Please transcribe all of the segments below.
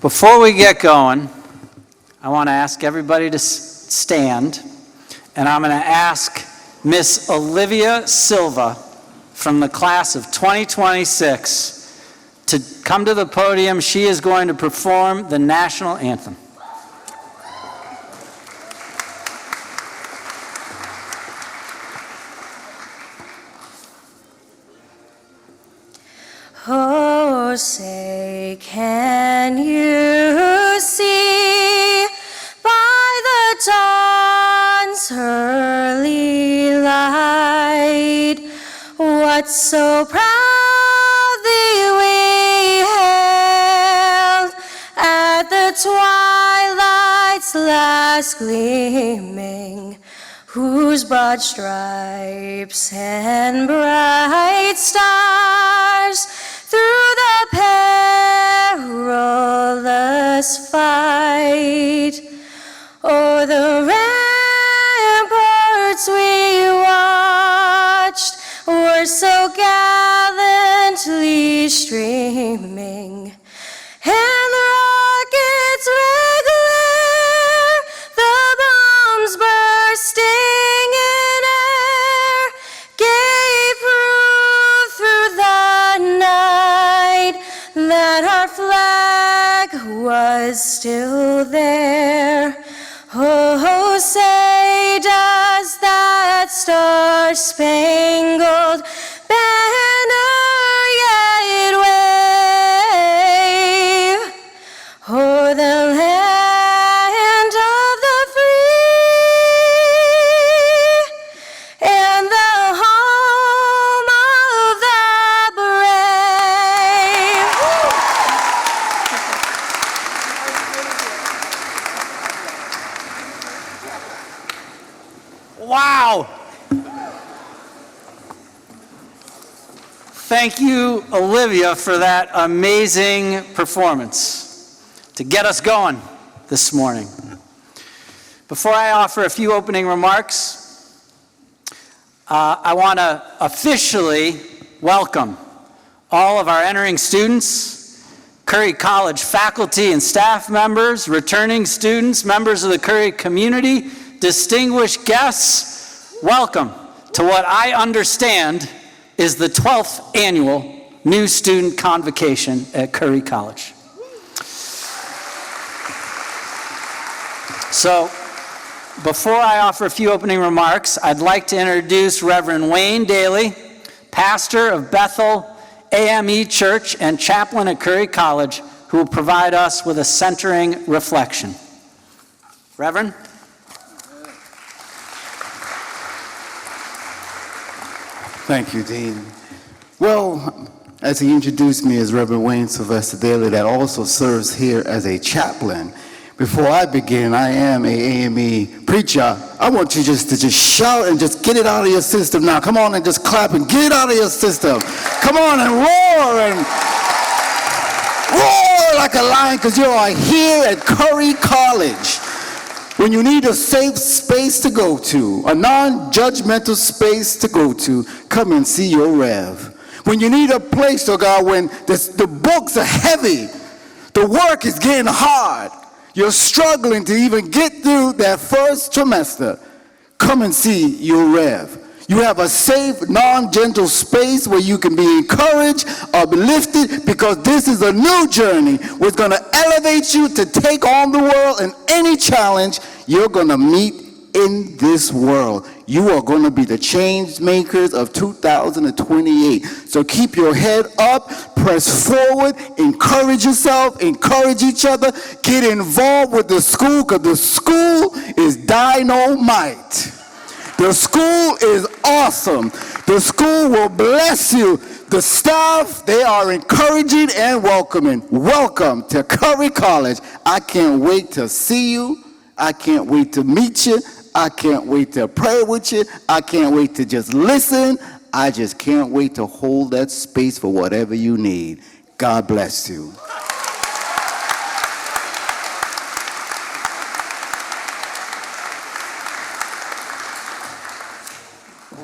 Before we get going, I want to ask everybody to stand, and I'm going to ask Miss Olivia Silva from the class of 2026 to come to the podium. She is going to perform the national anthem. Oh, say, can you see by the dawn's early light what so proudly we hailed at the twilight's last gleaming, whose broad stripes and bright stars through the perilous fight o'er the ramparts we watched were so gallantly streaming, and the rockets regular, the bombs bursting in air, gave proof through the night that our flag was still there. Oh, say does that star-spangled banner yet wave o'er the land of the free and the home of the brave? Wow! Thank you, Olivia, for that amazing performance to get us going this morning. Before I offer a few opening remarks, I want to officially welcome all of our entering students, Curry College faculty and staff members, returning students, members of the Curry community, distinguished guests. Welcome to what I understand is the 12th annual New Student Convocation at Curry College. So, before I offer a few opening remarks, I'd like to introduce Reverend Wayne Daley, pastor of Bethel AME Church and chaplain at Curry College, who will provide us with a centering reflection. Reverend? Thank you, Dean. Well, as he introduced me as Reverend Wayne Sylvester Daley, that also serves here as a chaplain. Before I begin, I am a AME preacher. I want you to just shout and just get it out of your system now. Come on and just clap and get it out of your system. Come on and roar like a lion, because you are here at Curry College. When you need a safe space to go to, a non-judgmental space to go to, come and see your Rev. When you need a place, oh God, when the books are heavy, the work is getting hard, you're struggling to even get through that first trimester, come and see your Rev. You have a safe, non-gentle space where you can be encouraged, uplifted, because this is a new journey which is going to elevate you to take on the world and any challenge you're going to meet in this world. You are going to be the change makers of 2028. So keep your head up, press forward, encourage yourself, encourage each other, get involved with the school, because the school is dynamite. The school is awesome. The school will bless you. The staff, they are encouraging and welcoming. Welcome to Curry College. I can't wait to see you. I can't wait to meet you. I can't wait to pray with you. I can't wait to just listen. I just can't wait to hold that space for whatever you need. God bless you.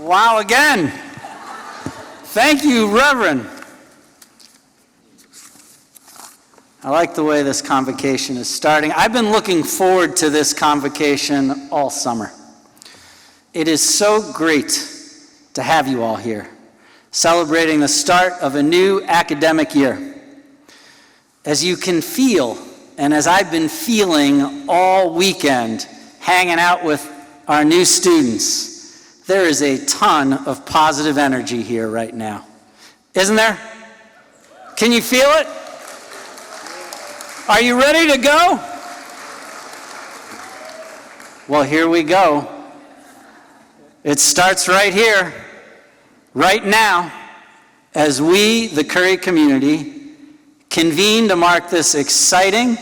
Wow, again. Thank you, Reverend. I like the way this convocation is starting. I've been looking forward to this convocation all summer. It is so great to have you all here, celebrating the start of a new academic year. As you can feel, and as I've been feeling all weekend, hanging out with our new students, there is a ton of positive energy here right now. Isn't there? Can you feel it? Are you ready to go? Well, here we go. It starts right here, right now, as we, the Curry community, convene to mark this exciting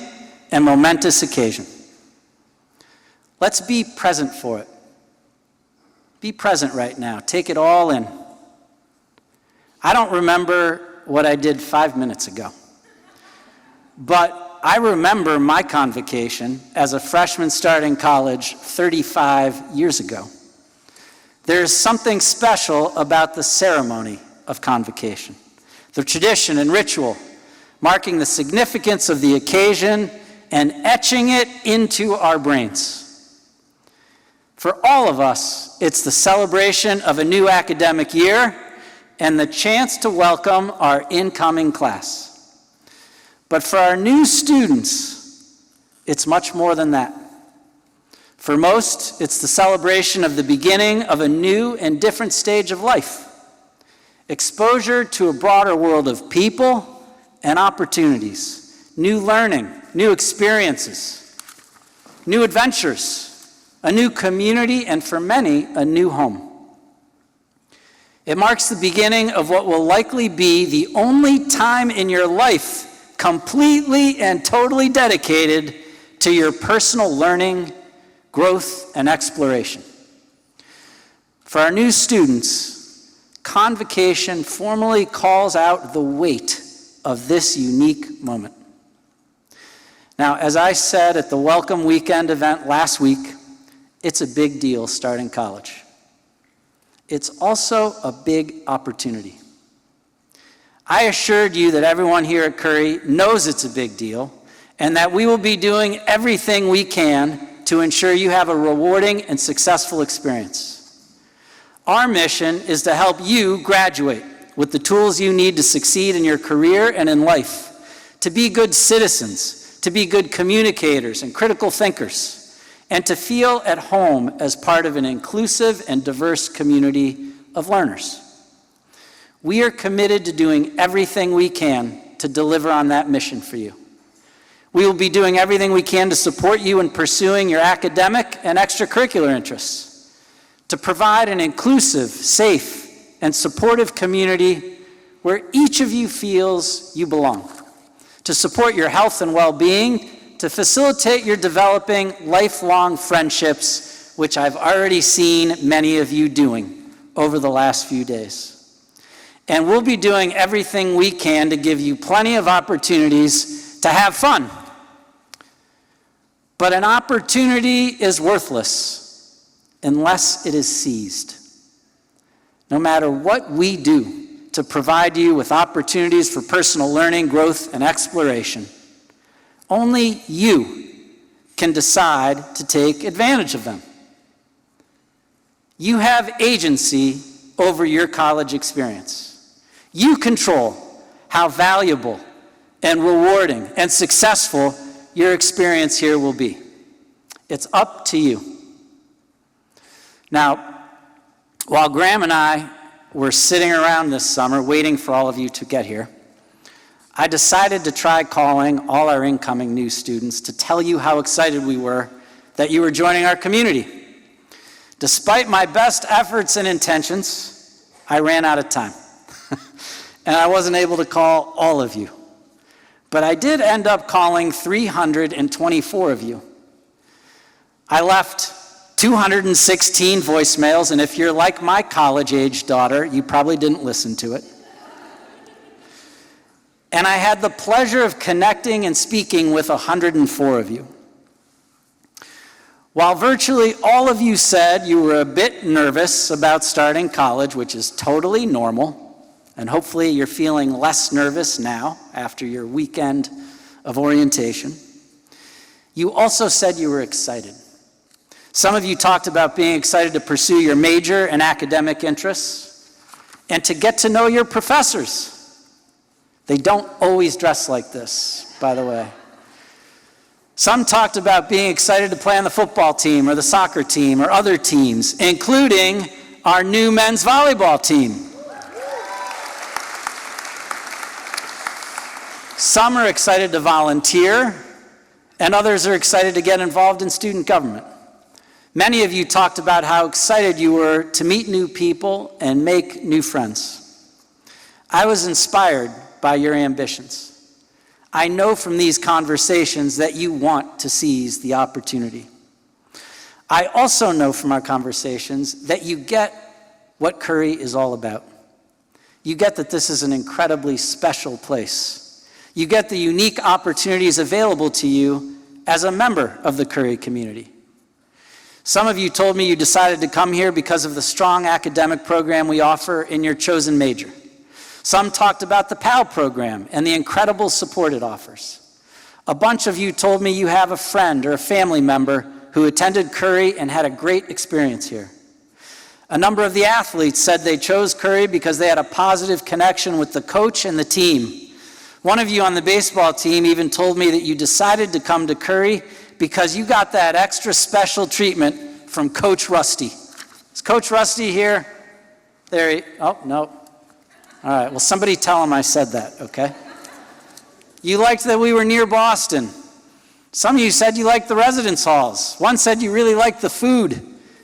and momentous occasion. Let's be present for it. Be present right now. Take it all in. I don't remember what I did 5 minutes ago, but I remember my convocation as a freshman starting college 35 years ago. There's something special about the ceremony of convocation, the tradition and ritual, marking the significance of the occasion and etching it into our brains. For all of us, it's the celebration of a new academic year and the chance to welcome our incoming class. But for our new students, it's much more than that. For most, it's the celebration of the beginning of a new and different stage of life. Exposure to a broader world of people and opportunities, new learning, new experiences, new adventures, a new community, and for many, a new home. It marks the beginning of what will likely be the only time in your life completely and totally dedicated to your personal learning, growth, and exploration. For our new students, convocation formally calls out the weight of this unique moment. Now, as I said at the Welcome Weekend event last week, it's a big deal starting college. It's also a big opportunity. I assured you that everyone here at Curry knows it's a big deal and that we will be doing everything we can to ensure you have a rewarding and successful experience. Our mission is to help you graduate with the tools you need to succeed in your career and in life, to be good citizens, to be good communicators and critical thinkers, and to feel at home as part of an inclusive and diverse community of learners. We are committed to doing everything we can to deliver on that mission for you. We will be doing everything we can to support you in pursuing your academic and extracurricular interests, to provide an inclusive, safe, and supportive community where each of you feels you belong, to support your health and well-being, to facilitate your developing lifelong friendships, which I've already seen many of you doing over the last few days. And we'll be doing everything we can to give you plenty of opportunities to have fun. But an opportunity is worthless unless it is seized. No matter what we do to provide you with opportunities for personal learning, growth, and exploration, only you can decide to take advantage of them. You have agency over your college experience. You control how valuable and rewarding and successful your experience here will be. It's up to you. Now, while Graham and I were sitting around this summer waiting for all of you to get here, I decided to try calling all our incoming new students to tell you how excited we were that you were joining our community. Despite my best efforts and intentions, I ran out of time. And I wasn't able to call all of you. But I did end up calling 324 of you. I left 216 voicemails, and if you're like my college-age daughter, you probably didn't listen to it. And I had the pleasure of connecting and speaking with 104 of you. While virtually all of you said you were a bit nervous about starting college, which is totally normal, and hopefully you're feeling less nervous now after your weekend of orientation, you also said you were excited. Some of you talked about being excited to pursue your major and academic interests and to get to know your professors. They don't always dress like this, by the way. Some talked about being excited to play on the football team or the soccer team or other teams, including our new men's volleyball team. Some are excited to volunteer, and others are excited to get involved in student government. Many of you talked about how excited you were to meet new people and make new friends. I was inspired by your ambitions. I know from these conversations that you want to seize the opportunity. I also know from our conversations that you get what Curry is all about. You get that this is an incredibly special place. You get the unique opportunities available to you as a member of the Curry community. Some of you told me you decided to come here because of the strong academic program we offer in your chosen major. Some talked about the PAL program and the incredible support it offers. A bunch of you told me you have a friend or a family member who attended Curry and had a great experience here. A number of the athletes said they chose Curry because they had a positive connection with the coach and the team. One of you on the baseball team even told me that you decided to come to Curry because you got that extra special treatment from Coach Rusty. Is Coach Rusty here? Oh, no. All right, well, somebody tell him I said that, okay? You liked that we were near Boston. Some of you said you liked the residence halls. One said you really liked the food.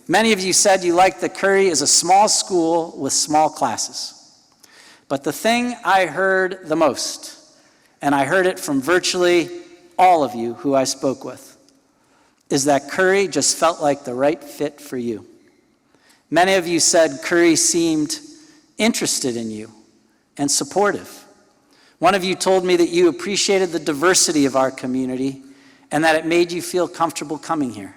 Many of you said you liked that Curry is a small school with small classes. But the thing I heard the most, and I heard it from virtually all of you who I spoke with, is that Curry just felt like the right fit for you. Many of you said Curry seemed interested in you and supportive. One of you told me that you appreciated the diversity of our community and that it made you feel comfortable coming here.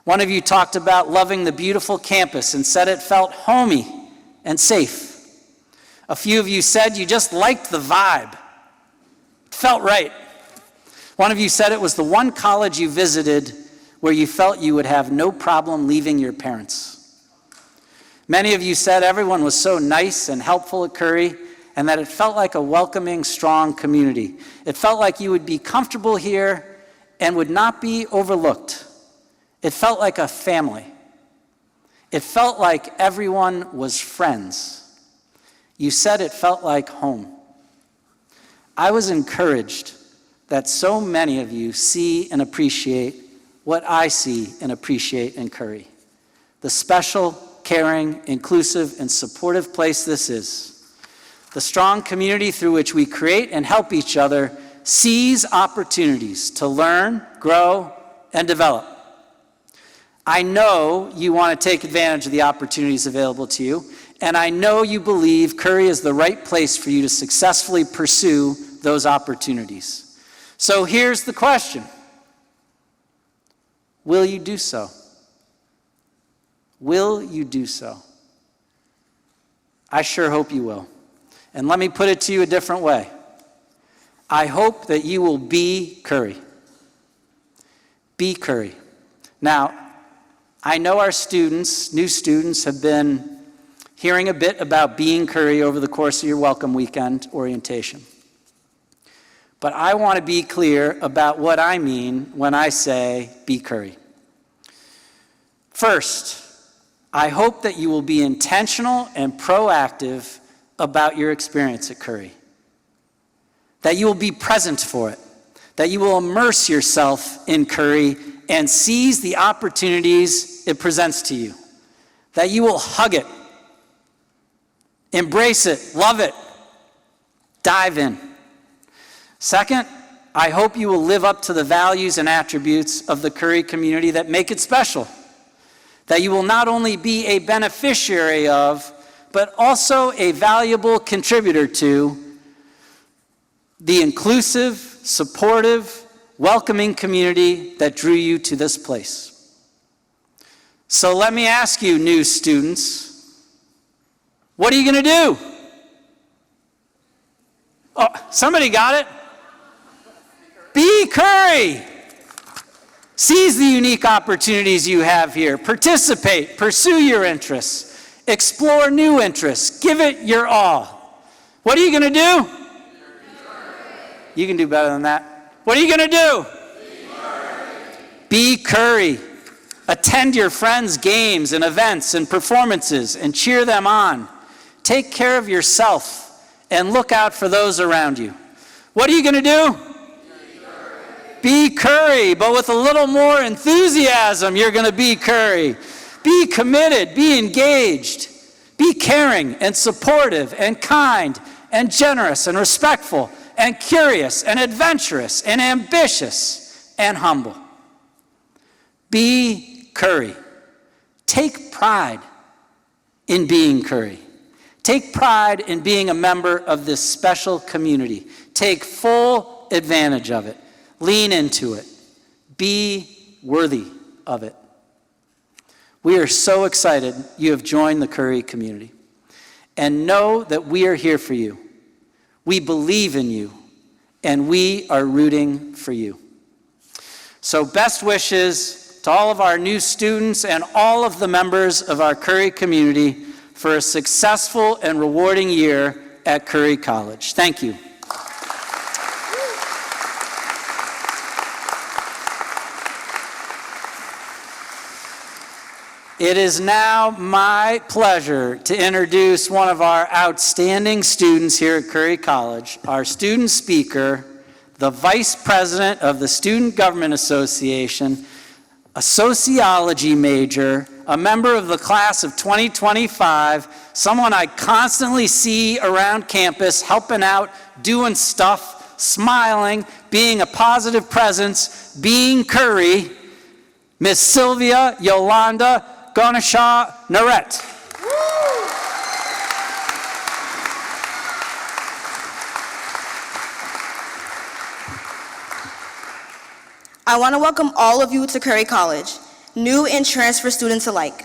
One of you talked about loving the beautiful campus and said it felt homey and safe. A few of you said you just liked the vibe. It felt right. One of you said it was the one college you visited where you felt you would have no problem leaving your parents. Many of you said everyone was so nice and helpful at Curry and that it felt like a welcoming, strong community. It felt like you would be comfortable here and would not be overlooked. It felt like a family. It felt like everyone was friends. You said it felt like home. I was encouraged that so many of you see and appreciate what I see and appreciate in Curry. The special, caring, inclusive, and supportive place this is. The strong community through which we create and help each other seize opportunities to learn, grow, and develop. I know you want to take advantage of the opportunities available to you, and I know you believe Curry is the right place for you to successfully pursue those opportunities. So here's the question. Will you do so? Will you do so? I sure hope you will. And let me put it to you a different way. I hope that you will be Curry. Be Curry. Now, I know our students, new students, have been hearing a bit about being Curry over the course of your welcome weekend orientation. But I want to be clear about what I mean when I say be Curry. First, I hope that you will be intentional and proactive about your experience at Curry. That you will be present for it. That you will immerse yourself in Curry and seize the opportunities it presents to you. That you will hug it, embrace it, love it, dive in. Second, I hope you will live up to the values and attributes of the Curry community that make it special. That you will not only be a beneficiary of, but also a valuable contributor to the inclusive, supportive, welcoming community that drew you to this place. So let me ask you, new students, what are you going to do? Oh, somebody got it? Be Curry. Seize the unique opportunities you have here. Participate, pursue your interests, explore new interests, give it your all. What are you going to do? You can do better than that. What are you going to do? Be Curry. Attend your friends' games and events and performances and cheer them on. Take care of yourself and look out for those around you. What are you going to do? Be Curry, but with a little more enthusiasm, you're going to be Curry. Be committed, be engaged, be caring and supportive and kind and generous and respectful and curious and adventurous and ambitious and humble. Be Curry. Take pride in being Curry. Take pride in being a member of this special community. Take full advantage of it. Lean into it. Be worthy of it. We are so excited you have joined the Curry community. And know that we are here for you. We believe in you. And we are rooting for you. So best wishes to all of our new students and all of the members of our Curry community for a successful and rewarding year at Curry College. Thank you. It is now my pleasure to introduce one of our outstanding students here at Curry College, our student speaker, the Vice President of the Student Government Association, a sociology major, a member of the class of 2025, someone I constantly see around campus, helping out, doing stuff, smiling, being a positive presence, being Curry, Miss Sylvia, Yolanda, Gaunichaux, Nerette. I want to welcome all of you to Curry College, new and transfer students alike.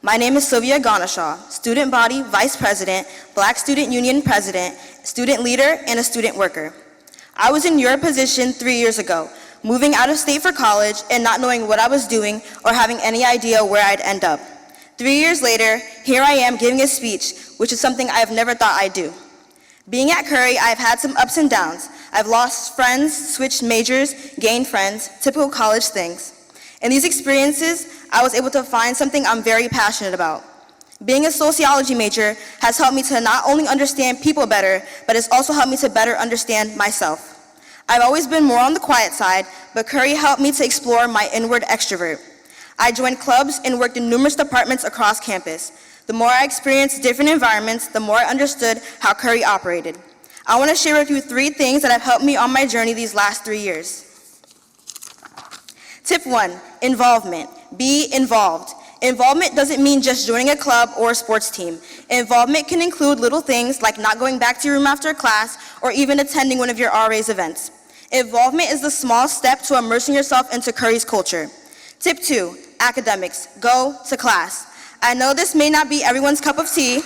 My name is Sylvia Gaunichaux, Student Body Vice President, Black Student Union President, Student Leader, and a student worker. I was in your position 3 years ago, moving out of state for college and not knowing what I was doing or having any idea where I'd end up. 3 years later, here I am giving a speech, which is something I've never thought I'd do. Being at Curry, I've had some ups and downs. I've lost friends, switched majors, gained friends, typical college things. In these experiences, I was able to find something I'm very passionate about. Being a sociology major has helped me to not only understand people better, but it's also helped me to better understand myself. I've always been more on the quiet side, but Curry helped me to explore my inward extrovert. I joined clubs and worked in numerous departments across campus. The more I experienced different environments, the more I understood how Curry operated. I want to share with you 3 things that have helped me on my journey these last 3 years. Tip 1, involvement. Be involved. Involvement doesn't mean just joining a club or a sports team. Involvement can include little things like not going back to your room after class or even attending one of your RA's events. Involvement is the small step to immersing yourself into Curry's culture. Tip 2, academics. Go to class. I know this may not be everyone's cup of tea.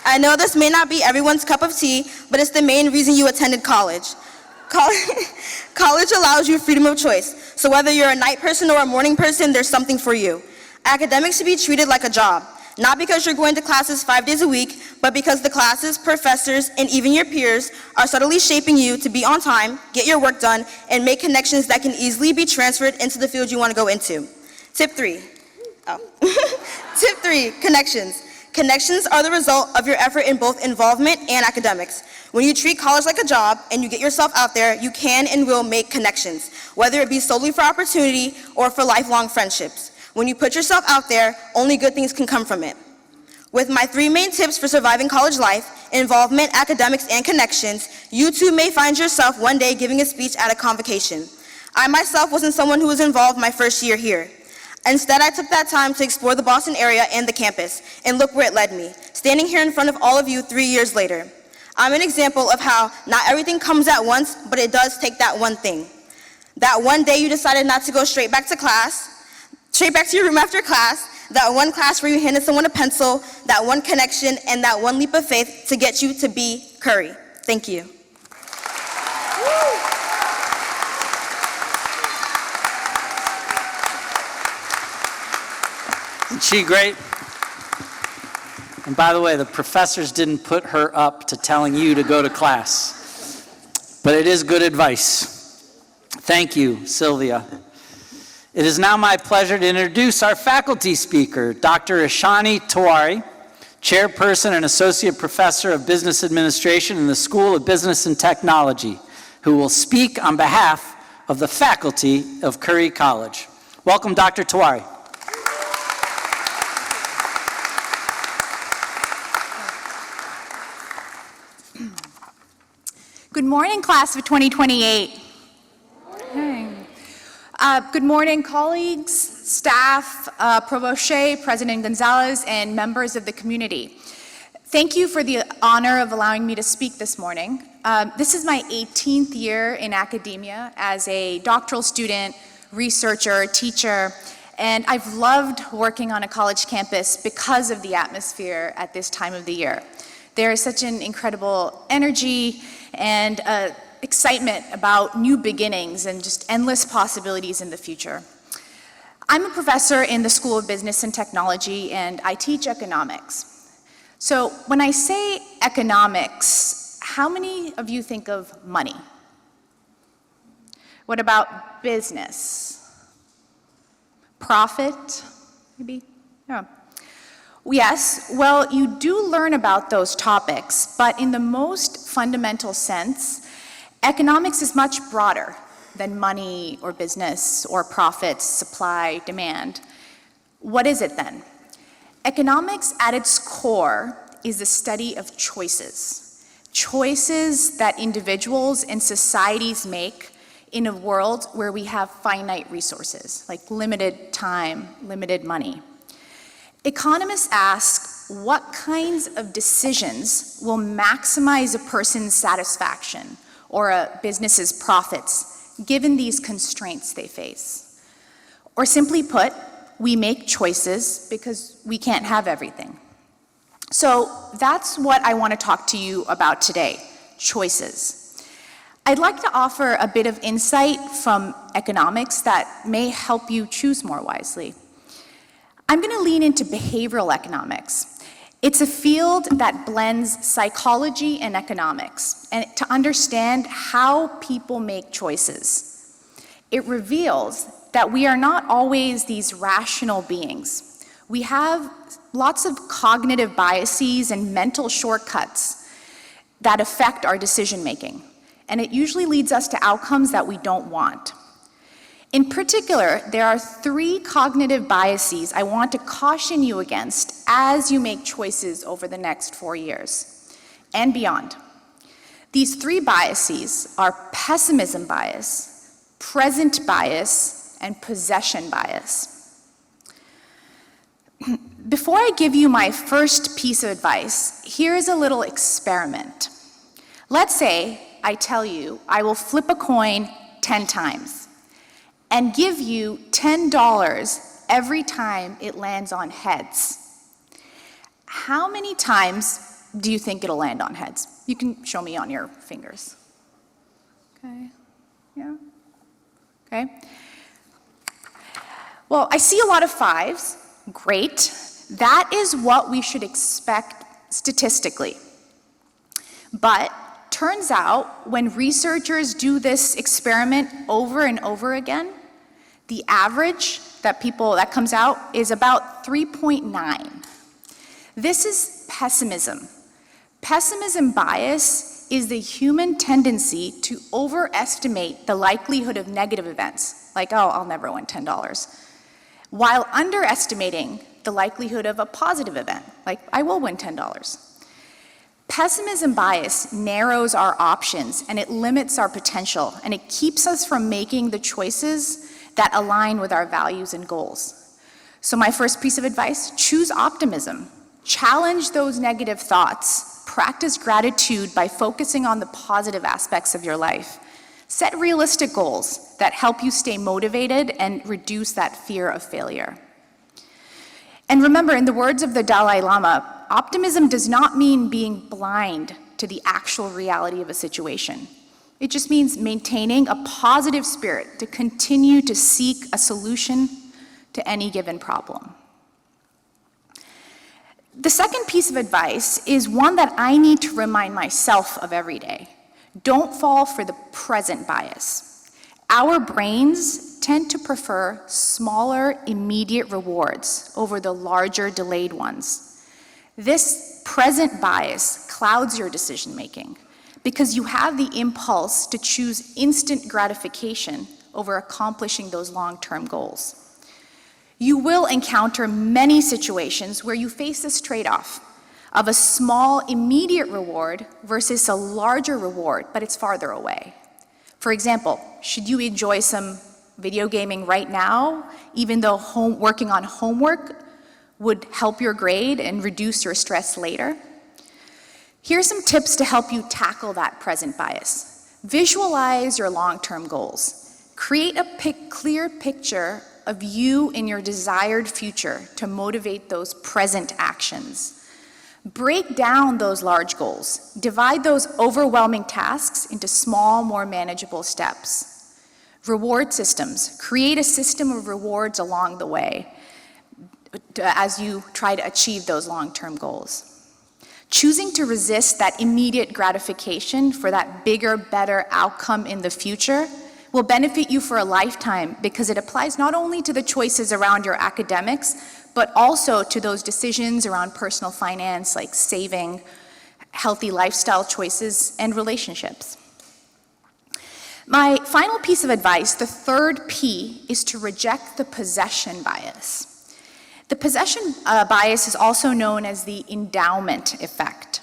I know this may not be everyone's cup of tea, but it's the main reason you attended college. College allows you freedom of choice. So whether you're a night person or a morning person, there's something for you. Academics should be treated like a job. Not because you're going to classes 5 days a week, but because the classes, professors, and even your peers are subtly shaping you to be on time, get your work done, and make connections that can easily be transferred into the field you want to go into. Tip 3. Tip 3, connections. Connections are the result of your effort in both involvement and academics. When you treat college like a job and you get yourself out there, you can and will make connections, whether it be solely for opportunity or for lifelong friendships. When you put yourself out there, only good things can come from it. With my 3 main tips for surviving college life, involvement, academics, and connections, you too may find yourself one day giving a speech at a convocation. I myself wasn't someone who was involved my first year here. Instead, I took that time to explore the Boston area and the campus, and look where it led me, standing here in front of all of you 3 years later. I'm an example of how not everything comes at once, but it does take that one thing. That one day you decided not to go straight back to your room after class, that one class where you handed someone a pencil, that one connection, and that one leap of faith to get you to be Curry. Thank you. Isn't she great? And by the way, the professors didn't put her up to telling you to go to class, but it is good advice. Thank you, Sylvia. It is now my pleasure to introduce our faculty speaker, Dr. Ishani Tewari, Chairperson and Associate Professor of Business Administration in the School of Business and Technology, who will speak on behalf of the faculty of Curry College. Welcome, Dr. Tewari. Good morning, class of 2028. Hey. Good morning, colleagues, staff, Provost Shea, President Gonzalez, and members of the community. Thank you for the honor of allowing me to speak this morning. This is my 18th year in academia as a doctoral student, researcher, teacher, and I've loved working on a college campus because of the atmosphere at this time of the year. There is such an incredible energy and excitement about new beginnings and just endless possibilities in the future. I'm a professor in the School of Business and Technology, and I teach economics. So when I say economics, how many of you think of money? What about business? Profit, maybe? Yeah. Yes, well, you do learn about those topics, but in the most fundamental sense, economics is much broader than money or business or profits, supply, demand. What is it then? Economics at its core is the study of choices. Choices that individuals and societies make in a world where we have finite resources, like limited time, limited money. Economists ask what kinds of decisions will maximize a person's satisfaction or a business's profits given these constraints they face. Or simply put, we make choices because we can't have everything. So that's what I want to talk to you about today, choices. I'd like to offer a bit of insight from economics that may help you choose more wisely. I'm going to lean into behavioral economics. It's a field that blends psychology and economics, and to understand how people make choices. It reveals that we are not always these rational beings. We have lots of cognitive biases and mental shortcuts that affect our decision making, and it usually leads us to outcomes that we don't want. In particular, there are 3 cognitive biases I want to caution you against as you make choices over the next 4 years and beyond. These 3 biases are pessimism bias, present bias, and possession bias. Before I give you my first piece of advice, here is a little experiment. Let's say I tell you I will flip a coin 10 times. And give you $10 every time it lands on heads. How many times do you think it'll land on heads? You can show me on your fingers. Okay, yeah, okay. Well, I see a lot of 5s, great. That is what we should expect statistically. But turns out, when researchers do this experiment over and over again, the average that comes out is about 3.9. This is pessimism. Pessimism bias is the human tendency to overestimate the likelihood of negative events, like, oh, I'll never win $10, while underestimating the likelihood of a positive event, like, I will win $10. Pessimism bias narrows our options and it limits our potential, and it keeps us from making the choices that align with our values and goals. So my first piece of advice, choose optimism. Challenge those negative thoughts. Practice gratitude by focusing on the positive aspects of your life. Set realistic goals that help you stay motivated and reduce that fear of failure. And remember, in the words of the Dalai Lama, optimism does not mean being blind to the actual reality of a situation. It just means maintaining a positive spirit to continue to seek a solution to any given problem. The second piece of advice is one that I need to remind myself of every day. Don't fall for the present bias. Our brains tend to prefer smaller, immediate rewards over the larger, delayed ones. This present bias clouds your decision-making because you have the impulse to choose instant gratification over accomplishing those long-term goals. You will encounter many situations where you face this trade-off of a small, immediate reward versus a larger reward, but it's farther away. For example, should you enjoy some video gaming right now, even though working on homework would help your grade and reduce your stress later? Here's some tips to help you tackle that present bias. Visualize your long-term goals. Create a clear picture of you in your desired future to motivate those present actions. Break down those large goals. Divide those overwhelming tasks into small, more manageable steps. Reward systems. Create a system of rewards along the way as you try to achieve those long-term goals. Choosing to resist that immediate gratification for that bigger, better outcome in the future will benefit you for a lifetime because it applies not only to the choices around your academics, but also to those decisions around personal finance, like saving, healthy lifestyle choices, and relationships. My final piece of advice, the third P, is to reject the possession bias. The possession bias is also known as the endowment effect.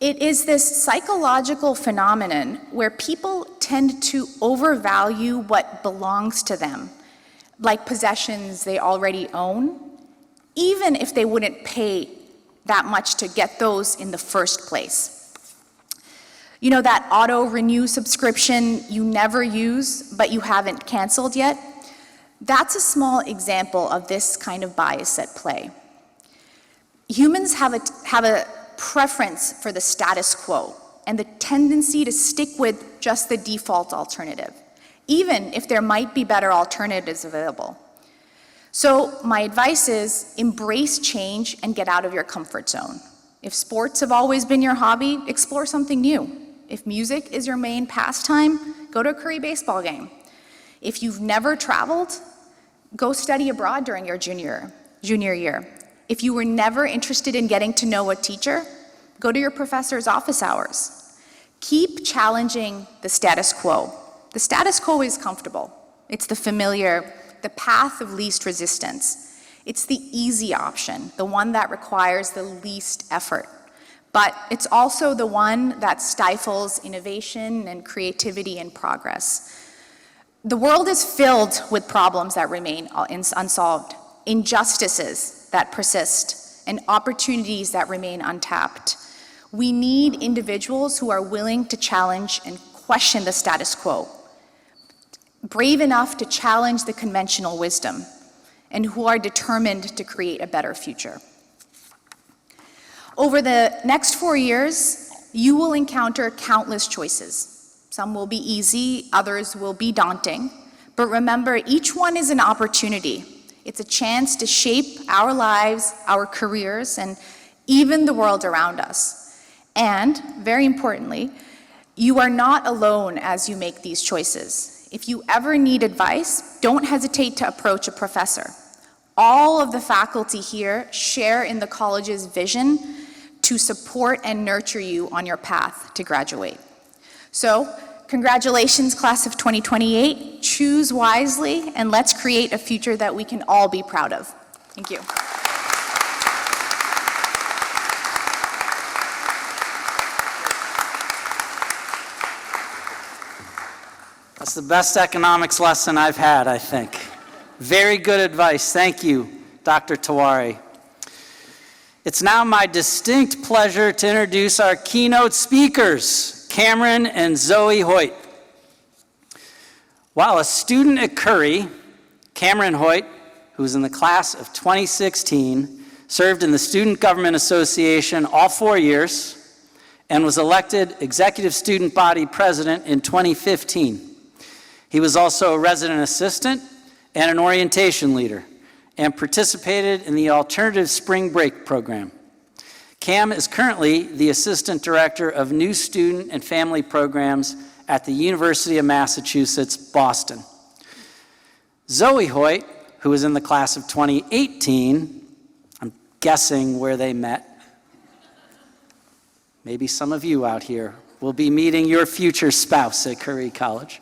It is this psychological phenomenon where people tend to overvalue what belongs to them, like possessions they already own, even if they wouldn't pay that much to get those in the first place. You know that auto-renew subscription you never use, but you haven't canceled yet? That's a small example of this kind of bias at play. Humans have a preference for the status quo and the tendency to stick with just the default alternative, even if there might be better alternatives available. So my advice is embrace change and get out of your comfort zone. If sports have always been your hobby, explore something new. If music is your main pastime, go to a Curry baseball game. If you've never traveled, go study abroad during your junior year. If you were never interested in getting to know a teacher, go to your professor's office hours. Keep challenging the status quo. The status quo is comfortable. It's the familiar, the path of least resistance. It's the easy option, the one that requires the least effort. But it's also the one that stifles innovation and creativity and progress. The world is filled with problems that remain unsolved, injustices that persist, and opportunities that remain untapped. We need individuals who are willing to challenge and question the status quo, brave enough to challenge the conventional wisdom, and who are determined to create a better future. Over the next 4 years, you will encounter countless choices. Some will be easy, others will be daunting. But remember, each one is an opportunity. It's a chance to shape our lives, our careers, and even the world around us. And, very importantly, you are not alone as you make these choices. If you ever need advice, don't hesitate to approach a professor. All of the faculty here share in the college's vision to support and nurture you on your path to graduate. So, congratulations, class of 2028. Choose wisely, and let's create a future that we can all be proud of. Thank you. That's the best economics lesson I've had, I think. Very good advice. Thank you, Dr. Tewari. It's now my distinct pleasure to introduce our keynote speakers, Cameron and Zoe Hoyt. While a student at Curry, Cameron Hoyt who was in the class of 2016, served in the Student Government Association all 4 years, and was elected Executive Student Body President in 2015. He was also a resident assistant and an orientation leader, and participated in the Alternative Spring Break program. Cam is currently the Assistant Director of New Student and Family Programs at the University of Massachusetts, Boston. Zoe Hoyt, who was in the class of 2018, I'm guessing where they met. Maybe some of you out here will be meeting your future spouse at Curry College.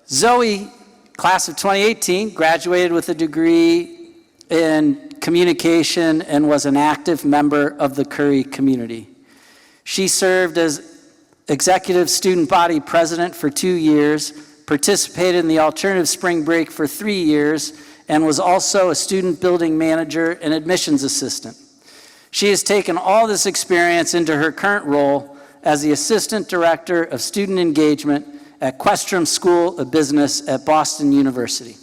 Zoe, class of 2018, graduated with a degree in communication and was an active member of the Curry community. She served as Executive Student Body President for 2 years, participated in the Alternative Spring Break for 3 years, and was also a student building manager and admissions assistant. She has taken all this experience into her current role as the Assistant Director of Student Engagement at Questrom School of Business at Boston University.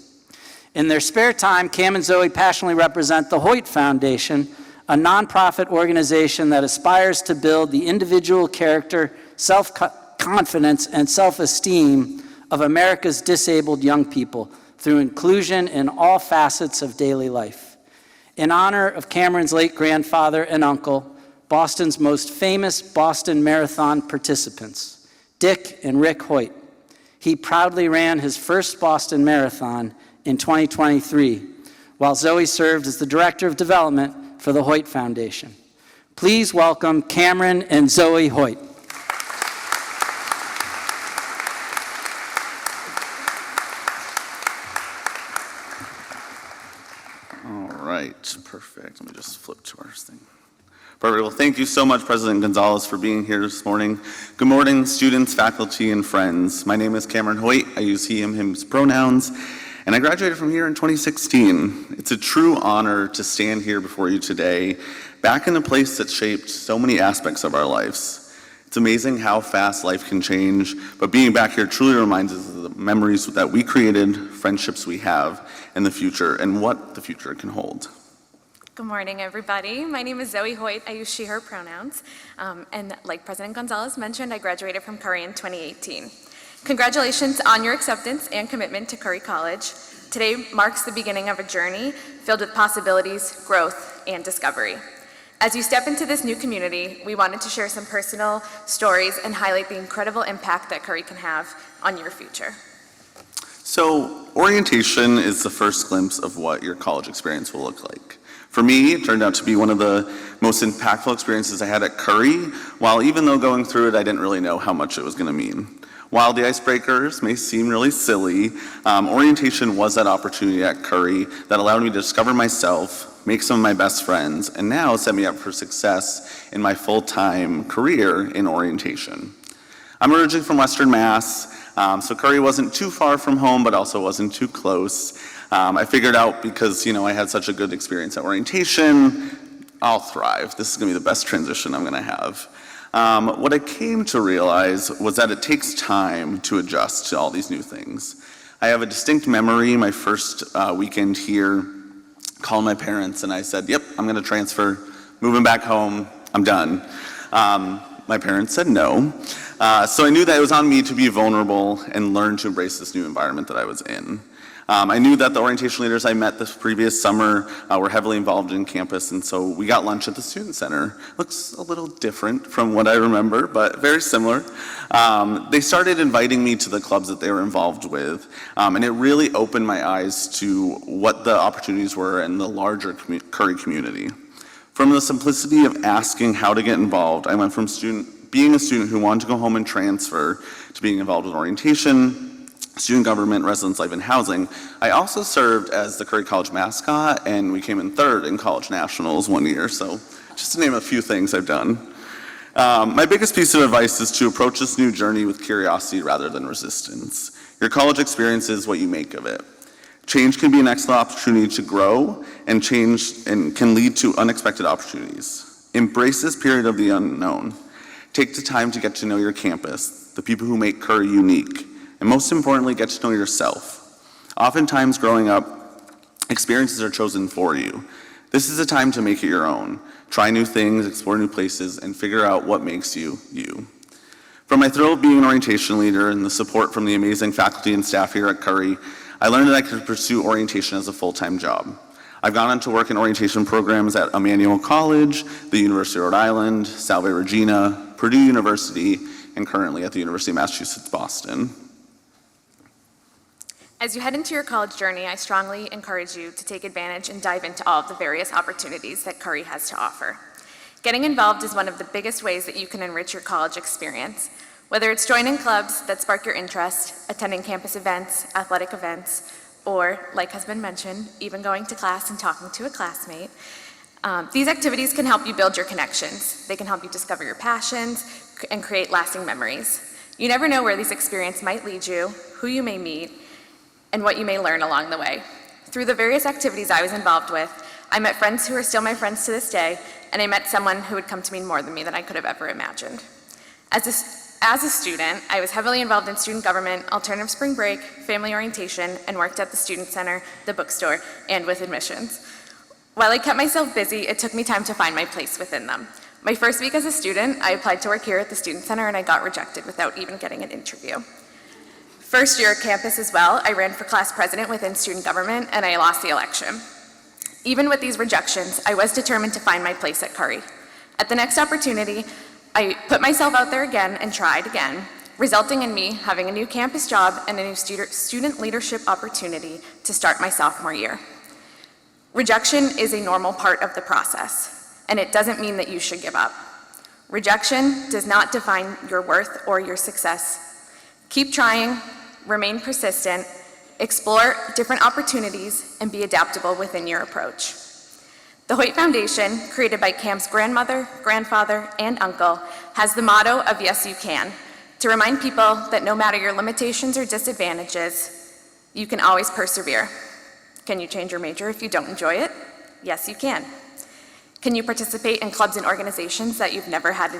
In their spare time, Cam and Zoe passionately represent the Hoyt Foundation, a nonprofit organization that aspires to build the individual character, self-confidence, and self-esteem of America's disabled young people through inclusion in all facets of daily life. In honor of Cameron's late grandfather and uncle, Boston's most famous Boston Marathon participants, Dick and Rick Hoyt, he proudly ran his first Boston Marathon in 2023, while Zoe served as the Director of Development for the Hoyt Foundation. Please welcome Cameron and Zoe Hoyt. All right, perfect. Let me just flip to our thing. Perfect. Well, thank you so much, President Gonzalez, for being here this morning. Good morning, students, faculty, and friends. My name is Cameron Hoyt. I use he, him, his pronouns, and I graduated from here in 2016. It's a true honor to stand here before you today, back in a place that shaped so many aspects of our lives. It's amazing how fast life can change, but being back here truly reminds us of the memories that we created, friendships we have, and the future, and what the future can hold. Good morning, everybody. My name is Zoe Hoyt. I use she, her pronouns. And like President Gonzalez mentioned, I graduated from Curry in 2018. Congratulations on your acceptance and commitment to Curry College. Today marks the beginning of a journey filled with possibilities, growth, and discovery. As you step into this new community, we wanted to share some personal stories and highlight the incredible impact that Curry can have on your future. So, orientation is the first glimpse of what your college experience will look like. For me, it turned out to be one of the most impactful experiences I had at Curry, while even though going through it, I didn't really know how much it was going to mean. While the icebreakers may seem really silly, orientation was that opportunity at Curry that allowed me to discover myself, make some of my best friends, and now set me up for success in my full-time career in orientation. I'm originally from Western Mass, so Curry wasn't too far from home, but also wasn't too close. I figured out, because I had such a good experience at orientation, I'll thrive. This is going to be the best transition I'm going to have. What I came to realize was that it takes time to adjust to all these new things. I have a distinct memory, my first weekend here, calling my parents, and I said, yep, I'm going to transfer, moving back home, I'm done. My parents said no, so I knew that it was on me to be vulnerable and learn to embrace this new environment that I was in. I knew that the orientation leaders I met this previous summer were heavily involved in campus, and so we got lunch at the Student Center. Looks a little different from what I remember, but very similar. They started inviting me to the clubs that they were involved with, and it really opened my eyes to what the opportunities were in the larger Curry community. From the simplicity of asking how to get involved, I went from being a student who wanted to go home and transfer to being involved with orientation, student government, residence life, and housing. I also served as the Curry College mascot, and we came in third in college nationals one year, so just to name a few things I've done. My biggest piece of advice is to approach this new journey with curiosity rather than resistance. Your college experience is what you make of it. Change can be an excellent opportunity to grow, and change can lead to unexpected opportunities. Embrace this period of the unknown. Take the time to get to know your campus, the people who make Curry unique, and most importantly, get to know yourself. Oftentimes growing up Experiences are chosen for you. This is a time to make it your own. Try new things, explore new places, and figure out what makes you, you. From my thrill of being an orientation leader and the support from the amazing faculty and staff here at Curry, I learned that I could pursue orientation as a full-time job. I've gone on to work in orientation programs at Emmanuel College, the University of Rhode Island, Salve Regina, Purdue University, and currently at the University of Massachusetts, Boston. As you head into your college journey, I strongly encourage you to take advantage and dive into all of the various opportunities that Curry has to offer. Getting involved is one of the biggest ways that you can enrich your college experience. Whether it's joining clubs that spark your interest, attending campus events, athletic events, or, like has been mentioned, even going to class and talking to a classmate, these activities can help you build your connections. They can help you discover your passions and create lasting memories. You never know where these experiences might lead you, who you may meet, and what you may learn along the way. Through the various activities I was involved with, I met friends who are still my friends to this day, and I met someone who would come to mean more than me than I could have ever imagined. As a student, I was heavily involved in student government, alternative spring break, family orientation, and worked at the student center, the bookstore, and with admissions. While I kept myself busy, it took me time to find my place within them. My first week as a student, I applied to work here at the student center, and I got rejected without even getting an interview. First year at campus as well, I ran for class president within student government, and I lost the election. Even with these rejections, I was determined to find my place at Curry. At the next opportunity, I put myself out there again and tried again, resulting in me having a new campus job and a new student leadership opportunity to start my sophomore year. Rejection is a normal part of the process, and it doesn't mean that you should give up. Rejection does not define your worth or your success. Keep trying, remain persistent, explore different opportunities, and be adaptable within your approach. The Hoyt Foundation, created by Cam's grandmother, grandfather, and uncle, has the motto of Yes You Can, to remind people that no matter your limitations or disadvantages, you can always persevere. Can you change your major if you don't enjoy it? Yes, you can. Can you participate in clubs and organizations that you've never had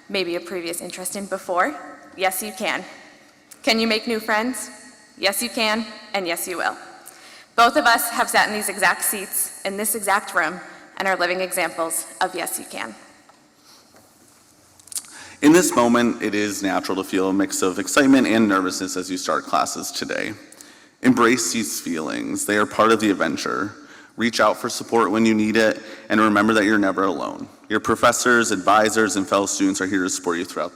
maybe a previous interest in before? Yes, you can. Can you make new friends? Yes, you can, and yes, you will. Both of us have sat in these exact seats in this exact room and are living examples of yes, you can. In this moment, it is natural to feel a mix of excitement and nervousness as you start classes today. Embrace these feelings. They are part of the adventure. Reach out for support when you need it, and remember that you're never alone. Your professors, advisors, and fellow students are here to support you throughout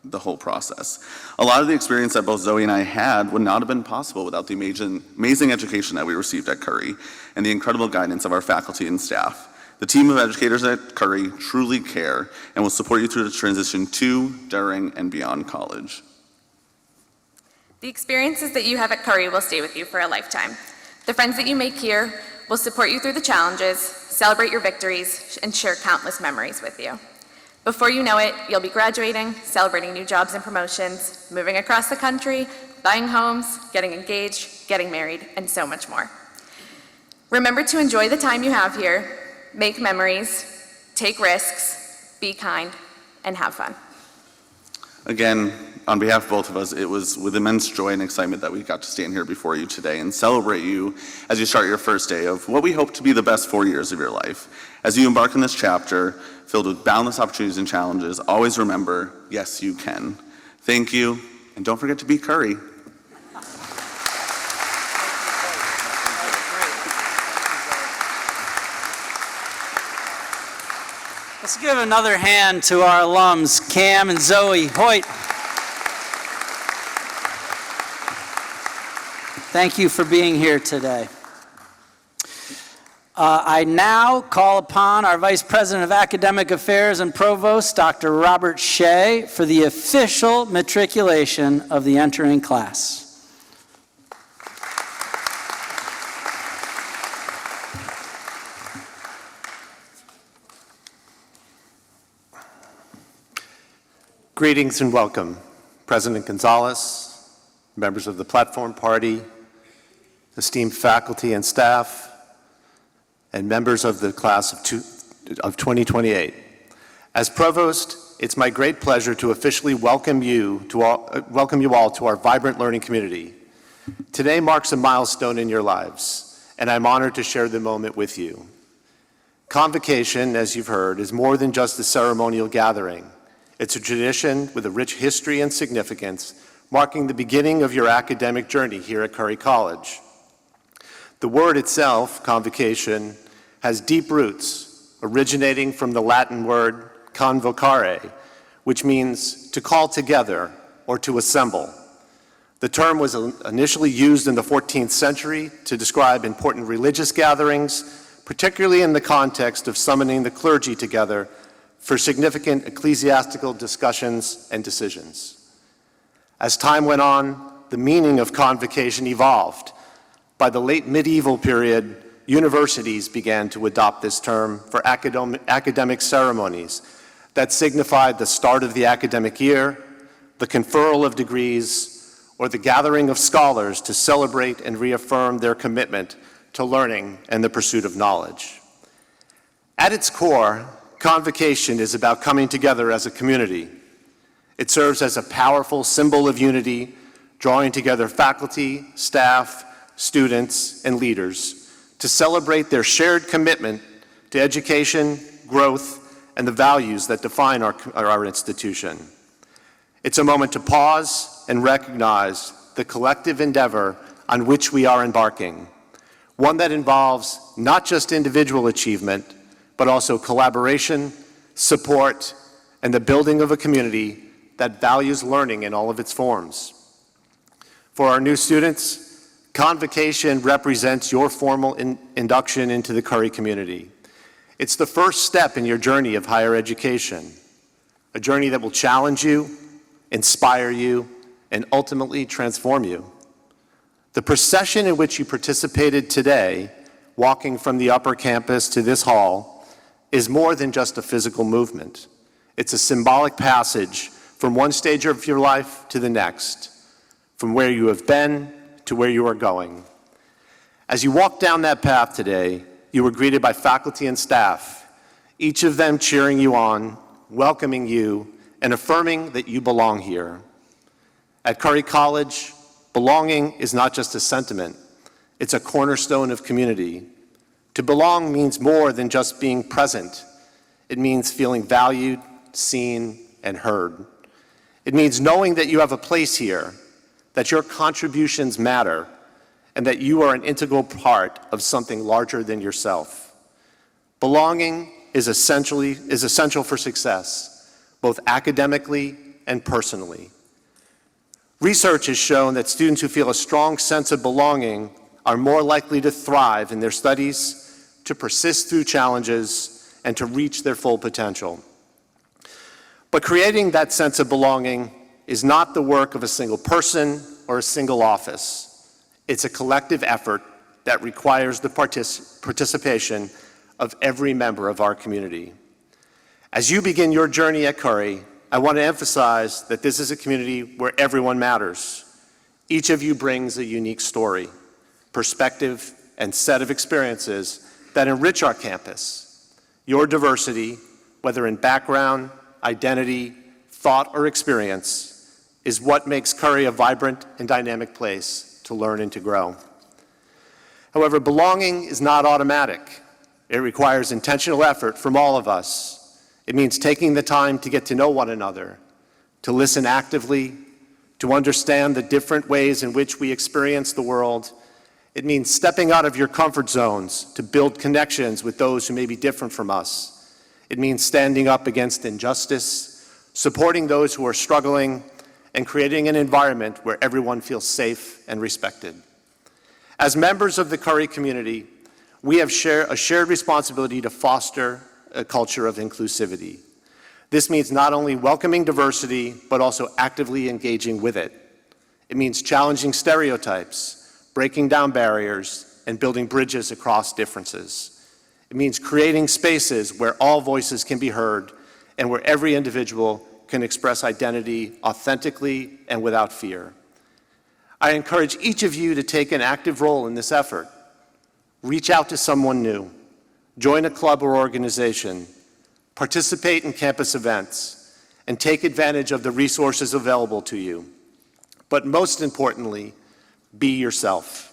the whole process. A lot of the experience that both Zoe and I had would not have been possible without the amazing education that we received at Curry and the incredible guidance of our faculty and staff. The team of educators at Curry truly care and will support you through the transition to, during, and beyond college. The experiences that you have at Curry will stay with you for a lifetime. The friends that you make here will support you through the challenges, celebrate your victories, and share countless memories with you. Before you know it, you'll be graduating, celebrating new jobs and promotions, moving across the country, buying homes, getting engaged, getting married, and so much more. Remember to enjoy the time you have here, make memories, take risks, be kind, and have fun. Again, on behalf of both of us, it was with immense joy and excitement that we got to stand here before you today and celebrate you as you start your first day of what we hope to be the best 4 years of your life. As you embark on this chapter, filled with boundless opportunities and challenges, always remember, yes, you can. Thank you, and don't forget to be Curry. Let's give another hand to our alums, Cam and Zoe Hoyt. Thank you for being here today. I now call upon our Vice President of Academic Affairs and Provost, Dr. Robert Shea, for the official matriculation of the entering class. Greetings and welcome, President Gonzalez, members of the Platform Party, esteemed faculty and staff, and members of the class of 2028. As Provost, it's my great pleasure to officially welcome you all to our vibrant learning community. Today marks a milestone in your lives, and I'm honored to share the moment with you. Convocation, as you've heard, is more than just a ceremonial gathering. It's a tradition with a rich history and significance, marking the beginning of your academic journey here at Curry College. The word itself, convocation, has deep roots, originating from the Latin word convocare, which means to call together or to assemble. The term was initially used in the 14th century to describe important religious gatherings, particularly in the context of summoning the clergy together for significant ecclesiastical discussions and decisions. As time went on, the meaning of convocation evolved. By the late medieval period, universities began to adopt this term for academic ceremonies that signified the start of the academic year, the conferral of degrees, or the gathering of scholars to celebrate and reaffirm their commitment to learning and the pursuit of knowledge. At its core, convocation is about coming together as a community. It serves as a powerful symbol of unity, drawing together faculty, staff, students, and leaders to celebrate their shared commitment to education, growth, and the values that define our institution. It's a moment to pause and recognize the collective endeavor on which we are embarking, one that involves not just individual achievement, but also collaboration, support, and the building of a community that values learning in all of its forms. For our new students, convocation represents your formal induction into the Curry community. It's the first step in your journey of higher education, a journey that will challenge you, inspire you, and ultimately transform you. The procession in which you participated today, walking from the upper campus to this hall, is more than just a physical movement. It's a symbolic passage from one stage of your life to the next, from where you have been to where you are going. As you walk down that path today, you were greeted by faculty and staff, each of them cheering you on, welcoming you, and affirming that you belong here. At Curry College, belonging is not just a sentiment, it's a cornerstone of community. To belong means more than just being present. It means feeling valued, seen, and heard. It means knowing that you have a place here, that your contributions matter, and that you are an integral part of something larger than yourself. Belonging is essential for success, both academically and personally. Research has shown that students who feel a strong sense of belonging are more likely to thrive in their studies, to persist through challenges, and to reach their full potential. But creating that sense of belonging is not the work of a single person or a single office. It's a collective effort that requires the participation of every member of our community. As you begin your journey at Curry, I want to emphasize that this is a community where everyone matters. Each of you brings a unique story, perspective, and set of experiences that enrich our campus. Your diversity, whether in background, identity, thought, or experience, is what makes Curry a vibrant and dynamic place to learn and to grow. However, belonging is not automatic. It requires intentional effort from all of us. It means taking the time to get to know one another, to listen actively, to understand the different ways in which we experience the world. It means stepping out of your comfort zones to build connections with those who may be different from us. It means standing up against injustice, supporting those who are struggling, and creating an environment where everyone feels safe and respected. As members of the Curry community, we have a shared responsibility to foster a culture of inclusivity. This means not only welcoming diversity, but also actively engaging with it. It means challenging stereotypes, breaking down barriers, and building bridges across differences. It means creating spaces where all voices can be heard and where every individual can express identity authentically and without fear. I encourage each of you to take an active role in this effort. Reach out to someone new, join a club or organization, participate in campus events, and take advantage of the resources available to you. But most importantly, be yourself.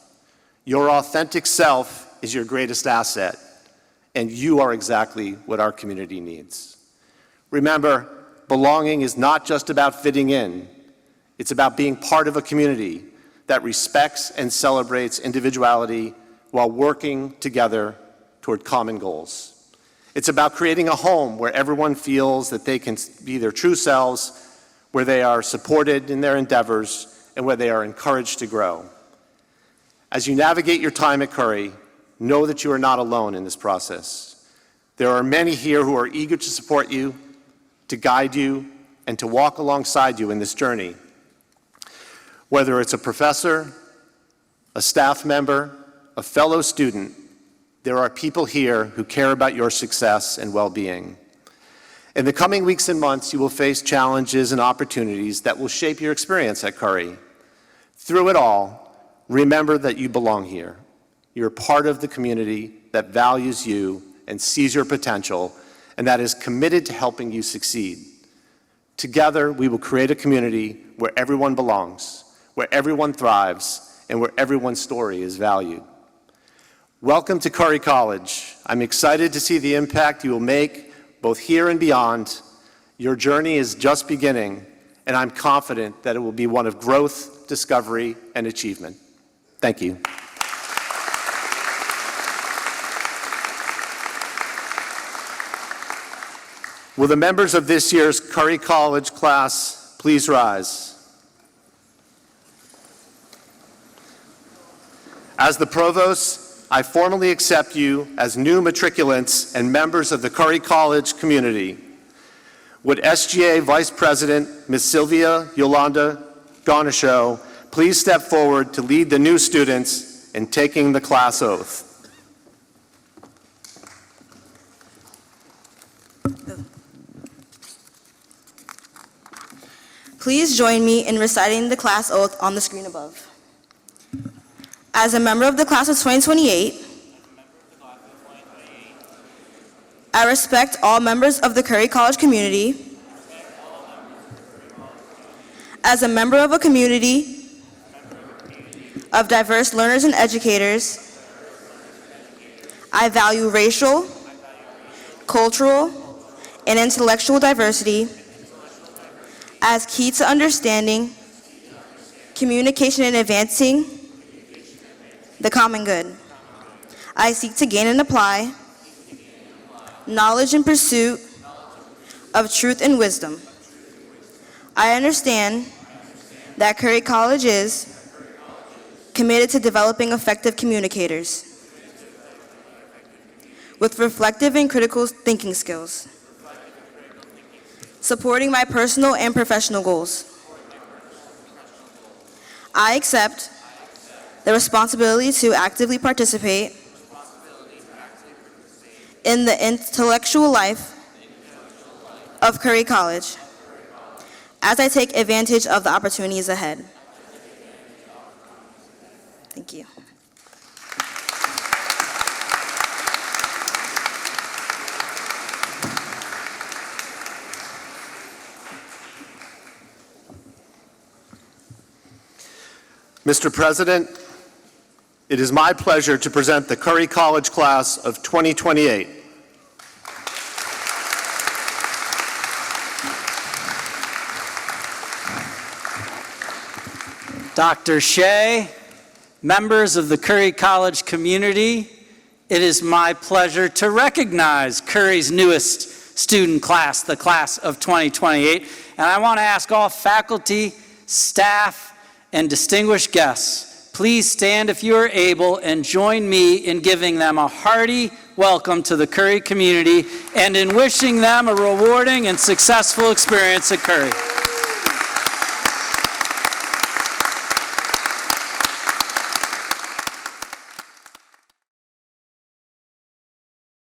Your authentic self is your greatest asset, and you are exactly what our community needs. Remember, belonging is not just about fitting in. It's about being part of a community that respects and celebrates individuality while working together toward common goals. It's about creating a home where everyone feels that they can be their true selves, where they are supported in their endeavors, and where they are encouraged to grow. As you navigate your time at Curry, know that you are not alone in this process. There are many here who are eager to support you, to guide you, and to walk alongside you in this journey. Whether it's a professor, a staff member, a fellow student, there are people here who care about your success and well-being. In the coming weeks and months, you will face challenges and opportunities that will shape your experience at Curry. Through it all, remember that you belong here. You're part of the community that values you and sees your potential, and that is committed to helping you succeed. Together, we will create a community where everyone belongs, where everyone thrives, and where everyone's story is valued. Welcome to Curry College. I'm excited to see the impact you will make both here and beyond. Your journey is just beginning, and I'm confident that it will be one of growth, discovery, and achievement. Thank you. Will the members of this year's Curry College class please rise? As the provost, I formally accept you as new matriculants and members of the Curry College community. Would SGA Vice President, Ms. Sylvia, Yolanda, Gaunichaux, please step forward to lead the new students in taking the class oath. Please join me in reciting the class oath on the screen above. As a member of the class of 2028, I respect all members of the Curry College community. As a member of a community of diverse learners and educators, I value racial, cultural, and intellectual diversity as key to understanding, communication, and advancing the common good. I seek to gain and apply knowledge in pursuit of truth and wisdom. I understand that Curry College is committed to developing effective communicators with reflective and critical thinking skills, supporting my personal and professional goals. I accept the responsibility to actively participate in the intellectual life of Curry College as I take advantage of the opportunities ahead. Thank you. Mr. President, it is my pleasure to present the Curry College class of 2028. Dr. Shea, members of the Curry College community, it is my pleasure to recognize Curry's newest student class, the class of 2028. And I want to ask all faculty, staff, and distinguished guests, please stand if you are able and join me in giving them a hearty welcome to the Curry community and in wishing them a rewarding and successful experience at Curry.